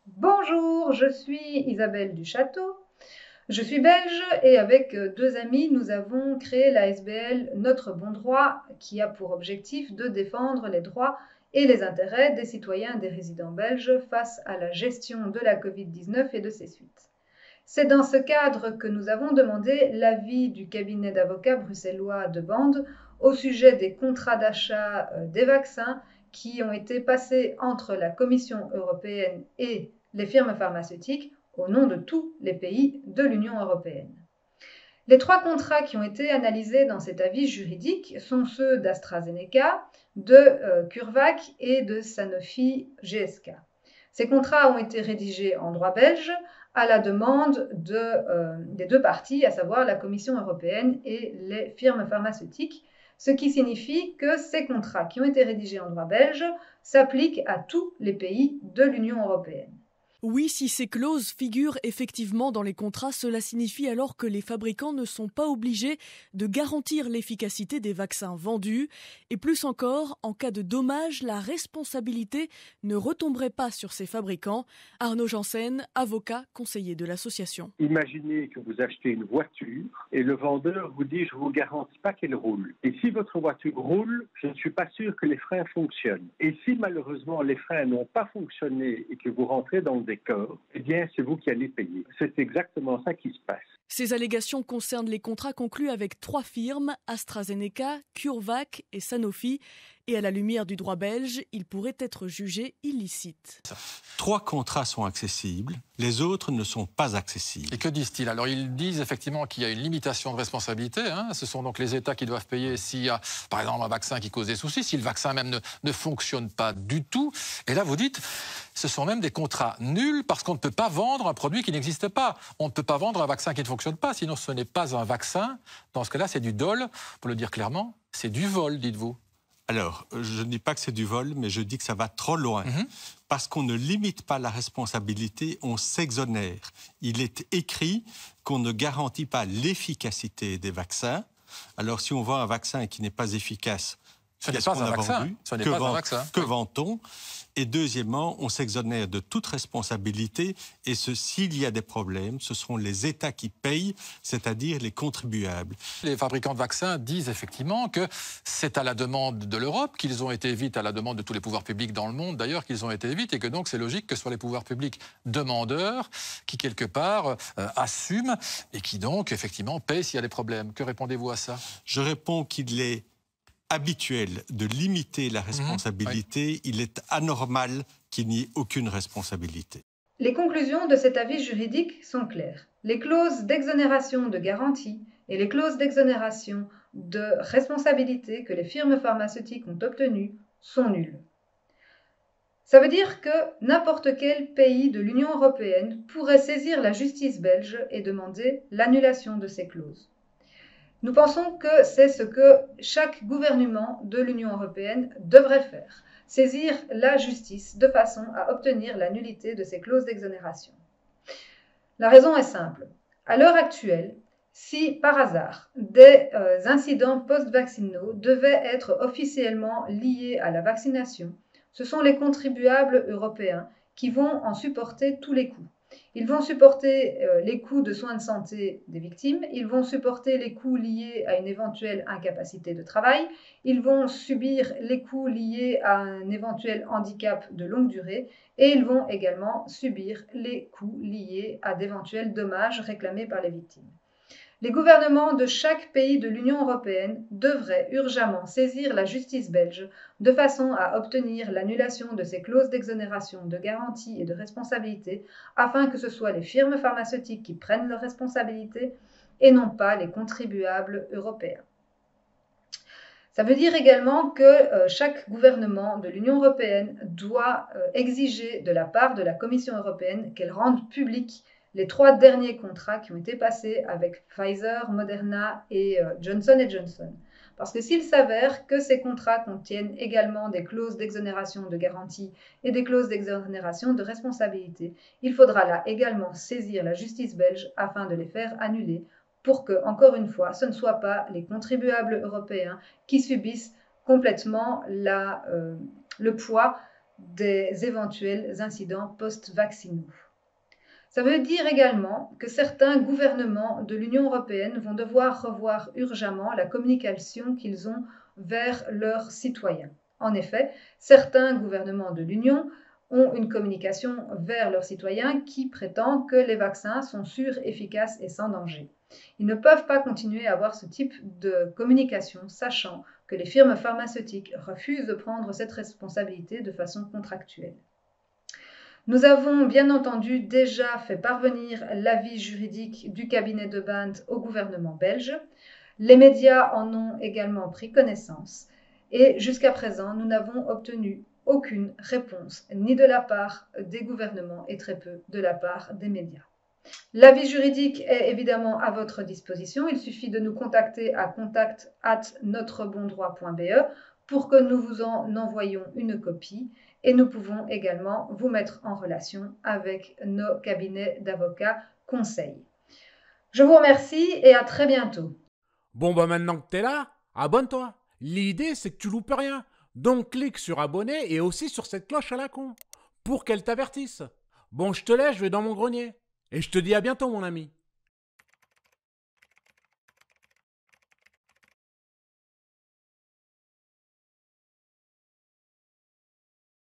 Bonjour, je suis Isabelle Duchâteau. Je suis belge et avec deux amis, nous avons créé la SBL Notre Bon Droit qui a pour objectif de défendre les droits et les intérêts des citoyens et des résidents belges face à la gestion de la Covid-19 et de ses suites. C'est dans ce cadre que nous avons demandé l'avis du cabinet d'avocats bruxellois de Bande au sujet des contrats d'achat des vaccins qui ont été passés entre la Commission européenne et les firmes pharmaceutiques au nom de tous les pays de l'Union européenne. Les trois contrats qui ont été analysés dans cet avis juridique sont ceux d'AstraZeneca, de CureVac et de Sanofi GSK. Ces contrats ont été rédigés en droit belge à la demande des deux parties, à savoir la Commission européenne et les firmes pharmaceutiques, ce qui signifie que ces contrats qui ont été rédigés en droit belge s'appliquent à tous les pays de l'Union européenne. Oui, si ces clauses figurent effectivement dans les contrats, cela signifie alors que les fabricants ne sont pas obligés de garantir l'efficacité des vaccins vendus. Et plus encore, en cas de dommage, la responsabilité ne retomberait pas sur ces fabricants. Arnaud Janssen, avocat, conseiller de l'association. Imaginez que vous achetez une voiture et le vendeur vous dit « je ne vous garantis pas qu'elle roule ». Et si votre voiture roule, je ne suis pas sûr que les freins fonctionnent. Et si malheureusement les freins n'ont pas fonctionné et que vous rentrez dans le décor, eh bien c'est vous qui allez payer. C'est exactement ça qui se passe. Ces allégations concernent les contrats conclus avec trois firmes, AstraZeneca, CureVac et Sanofi. Et à la lumière du droit belge, ils pourraient être jugés illicites. Trois contrats sont accessibles, les autres ne sont pas accessibles. Et que disent-ils? Alors ils disent effectivement qu'il y a une limitation de responsabilité. Ce sont donc les États qui doivent payer s'il y a, par exemple, un vaccin qui cause des soucis, si le vaccin même ne fonctionne pas du tout. Et là, vous dites, ce sont même des contrats nuls parce qu'on ne peut pas vendre un produit qui n'existe pas. On ne peut pas vendre un vaccin qui ne fonctionne pas, sinon ce n'est pas un vaccin. Dans ce cas-là, c'est du dol, pour le dire clairement. C'est du vol, dites-vous. Alors, je ne dis pas que c'est du vol, mais je dis que ça va trop loin. Parce qu'on ne limite pas la responsabilité, on s'exonère. Il est écrit qu'on ne garantit pas l'efficacité des vaccins. Alors, si on vend un vaccin qui n'est pas efficace, ce n'est pas un vaccin. Que vend-on? Et deuxièmement, on s'exonère de toute responsabilité et s'il y a des problèmes, ce seront les États qui payent, c'est-à-dire les contribuables. Les fabricants de vaccins disent effectivement que c'est à la demande de l'Europe qu'ils ont été vite, à la demande de tous les pouvoirs publics dans le monde d'ailleurs, qu'ils ont été vite et que donc c'est logique que ce soit les pouvoirs publics demandeurs qui quelque part assument et qui donc effectivement payent s'il y a des problèmes. Que répondez-vous à ça? Je réponds qu'il est habituel de limiter la responsabilité, il est anormal qu'il n'y ait aucune responsabilité. Les conclusions de cet avis juridique sont claires. Les clauses d'exonération de garantie et les clauses d'exonération de responsabilité que les firmes pharmaceutiques ont obtenues sont nulles. Ça veut dire que n'importe quel pays de l'Union européenne pourrait saisir la justice belge et demander l'annulation de ces clauses. Nous pensons que c'est ce que chaque gouvernement de l'Union européenne devrait faire, saisir la justice de façon à obtenir la nullité de ces clauses d'exonération. La raison est simple. À l'heure actuelle, si par hasard des incidents post-vaccinaux devaient être officiellement liés à la vaccination, ce sont les contribuables européens qui vont en supporter tous les coûts. Ils vont supporter les coûts de soins de santé des victimes, ils vont supporter les coûts liés à une éventuelle incapacité de travail, ils vont subir les coûts liés à un éventuel handicap de longue durée et ils vont également subir les coûts liés à d'éventuels dommages réclamés par les victimes. Les gouvernements de chaque pays de l'Union européenne devraient urgemment saisir la justice belge de façon à obtenir l'annulation de ces clauses d'exonération, de garantie et de responsabilité afin que ce soit les firmes pharmaceutiques qui prennent leurs responsabilités et non pas les contribuables européens. Ça veut dire également que chaque gouvernement de l'Union européenne doit exiger de la part de la Commission européenne qu'elle rende public les trois derniers contrats qui ont été passés avec Pfizer, Moderna et Johnson & Johnson. Parce que s'il s'avère que ces contrats contiennent également des clauses d'exonération de garantie et des clauses d'exonération de responsabilité, il faudra là également saisir la justice belge afin de les faire annuler pour que, encore une fois, ce ne soient pas les contribuables européens qui subissent complètement le poids des éventuels incidents post-vaccinaux. Ça veut dire également que certains gouvernements de l'Union européenne vont devoir revoir urgemment la communication qu'ils ont vers leurs citoyens. En effet, certains gouvernements de l'Union ont une communication vers leurs citoyens qui prétend que les vaccins sont sûrs, efficaces et sans danger. Ils ne peuvent pas continuer à avoir ce type de communication, sachant que les firmes pharmaceutiques refusent de prendre cette responsabilité de façon contractuelle. Nous avons bien entendu déjà fait parvenir l'avis juridique du cabinet de Bânt au gouvernement belge. Les médias en ont également pris connaissance et jusqu'à présent, nous n'avons obtenu aucune réponse, ni de la part des gouvernements et très peu de la part des médias. L'avis juridique est évidemment à votre disposition. Il suffit de nous contacter à contact@notrebondroit.be pour que nous vous en envoyions une copie et nous pouvons également vous mettre en relation avec nos cabinets d'avocats conseils. Je vous remercie et à très bientôt. Bon bah maintenant que t'es là, abonne-toi. L'idée c'est que tu loupes rien. Donc clique sur abonner et aussi sur cette cloche à la con pour qu'elle t'avertisse. Bon, je te laisse, je vais dans mon grenier. Et je te dis à bientôt mon ami.